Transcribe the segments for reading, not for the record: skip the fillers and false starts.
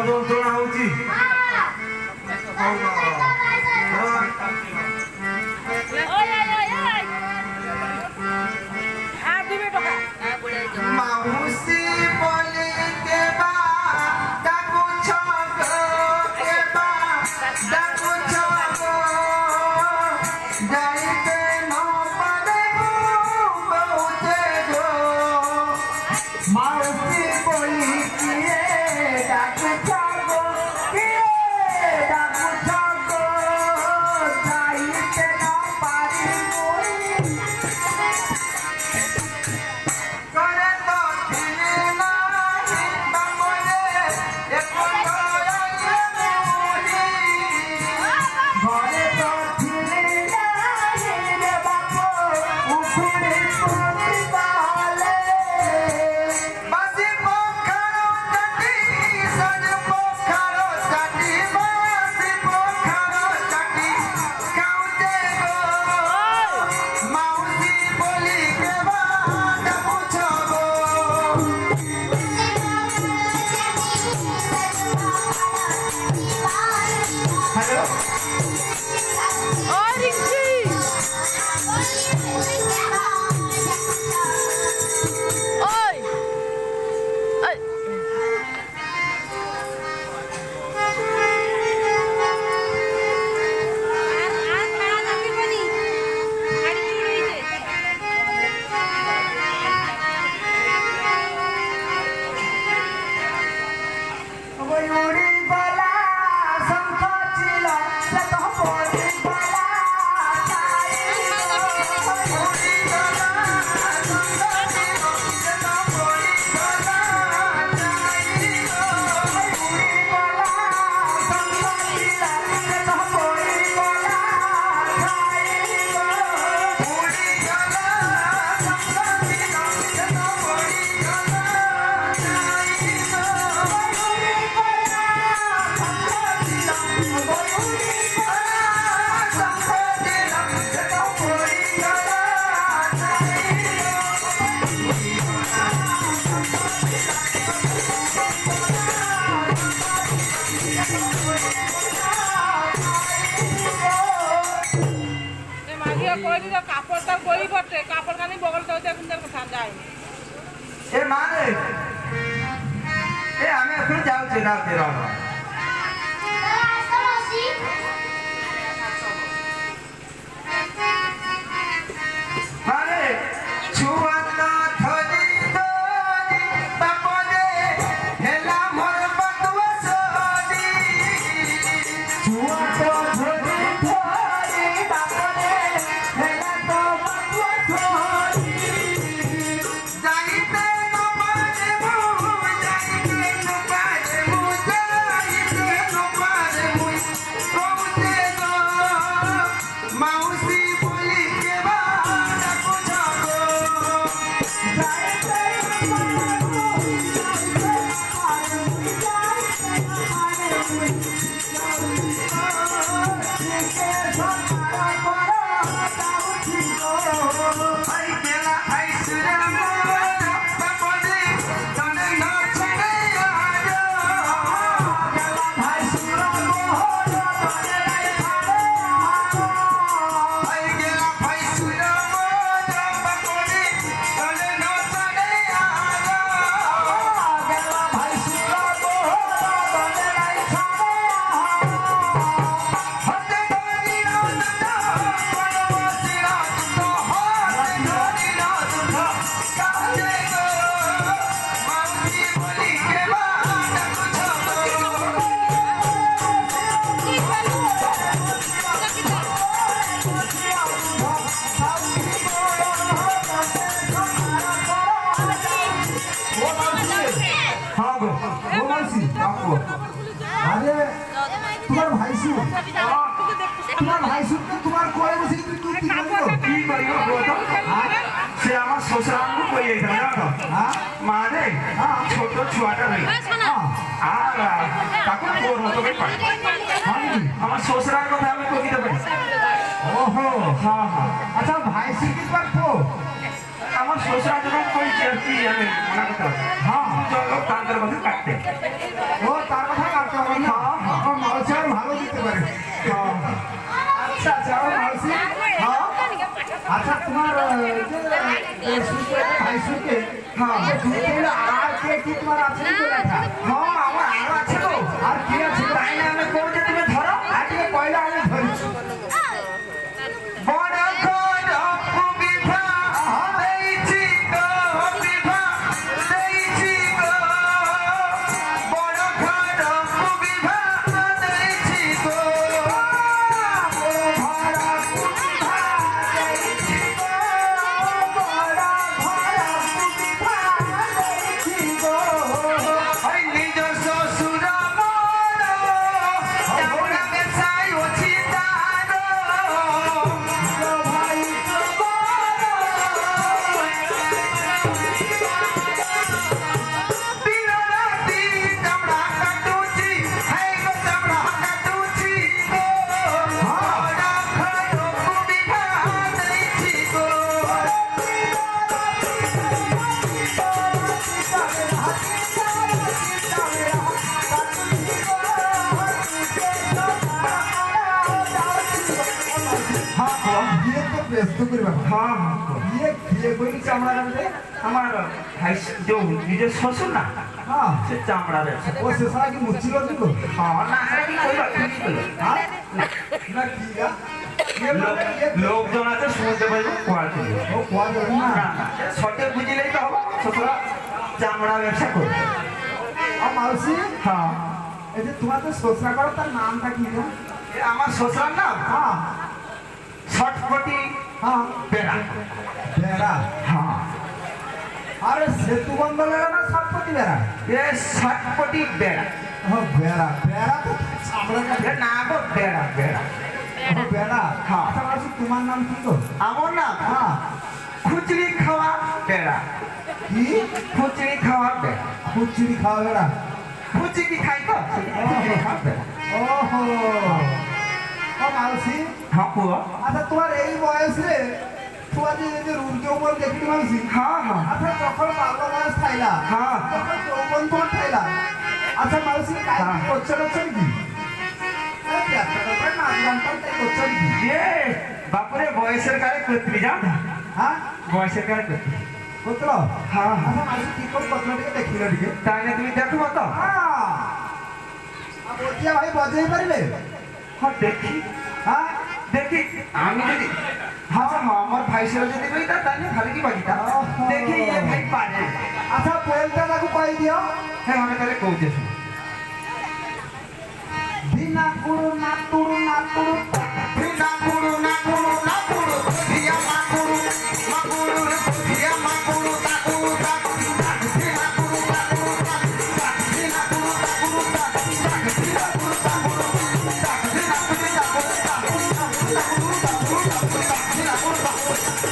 যন্ত্রণা হচ্ছে মাউসি বলে দেবা ডাকু ছগ দেবা ডাকু ছগ যাইতে ন পারে বউতে গো মাউসি বলি কিয়ে ডাকু ছগ কিয়ে ডাকু ছগ যাইতে ন পারে কাপড়টা বই করতে কাপড় খানি বগল তো দেখুন কথা যায় এ মা রে এ আমি এখন যাচ্ছি না বের হবো মানে ছুয়াতা ধরি ধরি বাপরে হেলা মোর বতুয়া সরি ছুয়াতা ধরি ধরি বাপরে হেলা তো বতুয়া সরি যাইতে নমারে মু যাইতে নমারে মু যাইতে নমারে মু কৌতে গো মাউসি বলি কে বাড়া বুঝাবো যাইতে নমারে মু যাইতে নমারে মু যাইতে নমারে মু কে সকারা পড়া যাউছি গো আই গেলা আই সুরে মোরা বাপরে তনে না ছেড়ে আজো গেলা ভাই সুরে মোরা তনে নাই ছাড়ে আজো আই গেলা ভাই সুরে মোরা বাপরে তনে না ছেড়ে আজো গেলা ভাই সুরে মোরা তনে নাই ছাড়ে হতে ধরি না দুটো বনবাসী না দুটো হতে ধরি না দুটো কাঁদে গো মাউসি বলি কে বাড়া বুঝাবো हाँ गो वो मानसी आपको अरे तुम्हार भाई सु तुम्हार भाई सु तो तुम्हार कोई बसे तुम तू तीन को কি করিব বলো সে আমার শ্বশুরাঙ্গু কই এইটা জানো हां মানে ছোট ছুয়াটা নেই हां আর তাকে তোর মতো করে পাই हाँ जी আমার শ্বশুরার কথা আমি কই দিতে পারি ओहो হ্যাঁ হ্যাঁ अच्छा भाई सु की बात को আমার শ্বশুরা যখন কই কি আমি মনে করতে পারি हाँ চলো তাদের কথা কাটতে ও তার কথা কাটতে হবে না ও মালসি আর ভালো দিতে পারে আচ্ছা আচ্ছা ও মালসি হ্যাঁ আচ্ছা তোমার যে সুকে ভাই সুকে হ্যাঁ দুটো আর কে কি তোমার আছে তো লেখা হ্যাঁ আমার আরো আছে তো আর কি আছে তাই না আমি কই যে তুমি ধরো আজকে কয়লা আমি ধরি বড় ঘর বিভা দেইছি গো বিভা দেইছি গো বড় ঘর বিভা দেইছি গো বড় ঘর বিভা দেইছি গো বড় ঘর বিভা দেইছি গো ওই নিজ শ্বশুর মোর আমরা বেসাই ওছি তারো ভাই দিন রাতি চামড়া কাটুছি হাই গো চামড়া কাটুছি গো বড় ঘর বিভা দেইছি গো বিয়ে তো ব্যস্ত করবে হ্যাঁ বিয়ে বিয়ে করি চামড়া কাটবে আমার ভাই যে নিজের শ্বশুর না হ্যাঁ সে চামড়া ব্যবসা ও সে সারা কি মুচ্ছিল দিল হ্যাঁ না সেটা কি করবা তুমি কি করবে হ্যাঁ না কি গা লোকজন আছে শুনতে পারবে কোয়া চলবে ও কোয়া যাবে না না না শর্টে বুঝিলেই তো হবে শ্বশুরা চামড়া ব্যবসা করবে আর মালসি হ্যাঁ এই যে তোমার তো শ্বশুরা করো তার নামটা কি গো এ আমার শ্বশুরার নাম হ্যাঁ ছটপটি হ্যাঁ বেড়া বেড়া হ্যাঁ আরে সেতু বন্ধ বেড়া না সাতপতি বেড়া এ ছটপটি বেড়া ও বেড়া বেড়া তো চামড়া কাটে এ না গো বেড়া বেড়া ও বেড়া হ্যাঁ। আচ্ছা মালসি তোমার নাম কি গো আমার নাম হ্যাঁ খুচড়ি খাওয়া বেড়া কি খুচড়ি খাওয়া বেড়া খুচুরি খাওয়া বেড়া খুচড়ি খাই তো খুচড়ি খাওয়া বেড়া ওহো ও মালসি হ্যাঁ পুয়া আচ্ছা তোমার এই বয়সে তোমার যে রুমকে উপর দেখতে মালসি হ্যাঁ হ্যাঁ আচ্ছা যখন বাল্য বয়স খাইলা হ্যাঁ। তখন যৌবন তোমার খাইলা আচ্ছা মালসি কাজ হ্যাঁ। করছে কি নাচ গান করতে করছে কি এ বাপরে বয়স বয়সের কারে করতে জানো না? হ্যাঁ বয়সের কারে করতে কতলো হ্যাঁ আচ্ছা মাসি কি কোন কতলো টিকে দেখিল টিকে তাহলে তুমি দেখো তো বলছিয়া ভাই বজাই পারিলে হ্যাঁ দেখি হ্যাঁ দেখি আমি যদি হ্যাঁ হ্যাঁ আমার ভাই সেরা যদি বইতা তাহলে ভালো কি বাজিতা দেখি এ ভাই পারে আচ্ছা পোয়েলটা তাকে কই দিও হ্যাঁ আমি তাহলে কৌতেছি দিনা কুড়ু না তুড়ু না তুড়ু না কুড়ু না কুড়ু না কুড়ু দিয়া মা কুড়ু রে দিয়া মা কুড়ু তা কুড়ু তা দিয়া কুড়ু তা কুড়ু তা দিয়া কুড়ু তা কুড়ু তা দিয়া কুড়ু তা কুড়ু তা দিয়া কুড়ু তা কুড়ু তা দিয়া কুড়ু তা কুড়ু তা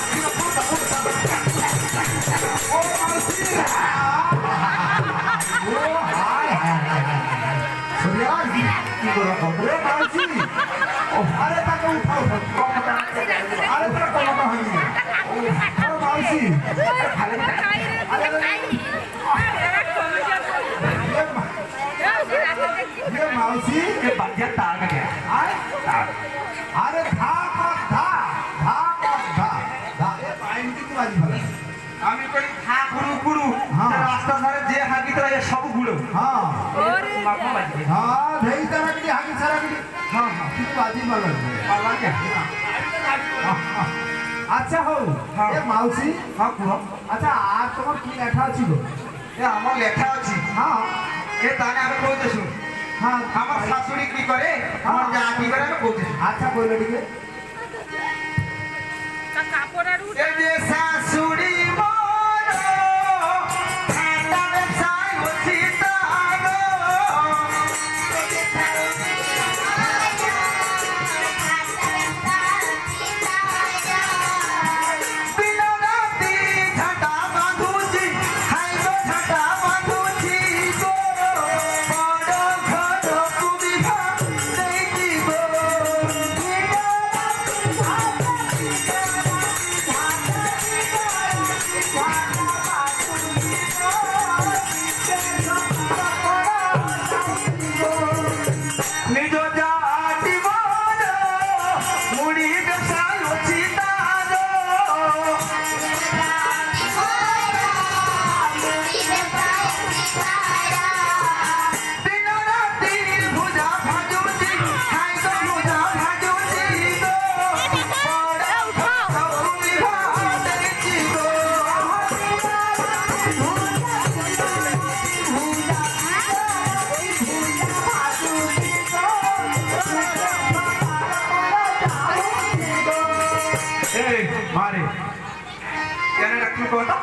দিয়া কুড়ু তা ও মাসি ও হায় হায় সরিয়া কি করো রে মাসি ও আরে তাকে উঠাও আরে তোরা কমটা হয়নি ও মাসি ये मावसी ये बंदिया तार का क्या आए अरे धा का धा धा का धा धा ये पाइन की बाजी भला আমি করি খা গুড়ু গুড়ু হ্যাঁ। রাস্তা ধারে যে হাগি তোরা এ সব গুড়ো हाँ মাপা বাজবে हाँ धई तरह की हागी सारा की হ্যাঁ হ্যাঁ की बाजी भला পালা কে अच्छा हो हाँ। ये मावसी হ্যাঁ কুহ अच्छा आज তোমার কি লেখা ছিল এ আমার লেখা আছে হ্যাঁ এ তানে আমি কইতেছু হ্যাঁ আমার শাশুড়ি কি করে আমার যা কি করে আমি কইতেছু আচ্ছা কইলে দিকে কাপড় আর এ যে শাশুড়ি মোর ঠান্ডা ব্যবসায় হচ্ছি তাগো দিনো রাতি ঝাঁটা বাঁধুছি হাই গো ঝাঁটা বাঁধুছি গো বড় ঘর সুবিধা দেখি গো নিজ জাতি বড় মুড়ি ব্যবসায় হচ্ছি তাগো দিনো রাতি ভুজা ভাজুছি হাই গো ভুজা ভাজুছি গো বড় ঘর সুবিধা দেখি গো এই মারে কেন রাখলি কথা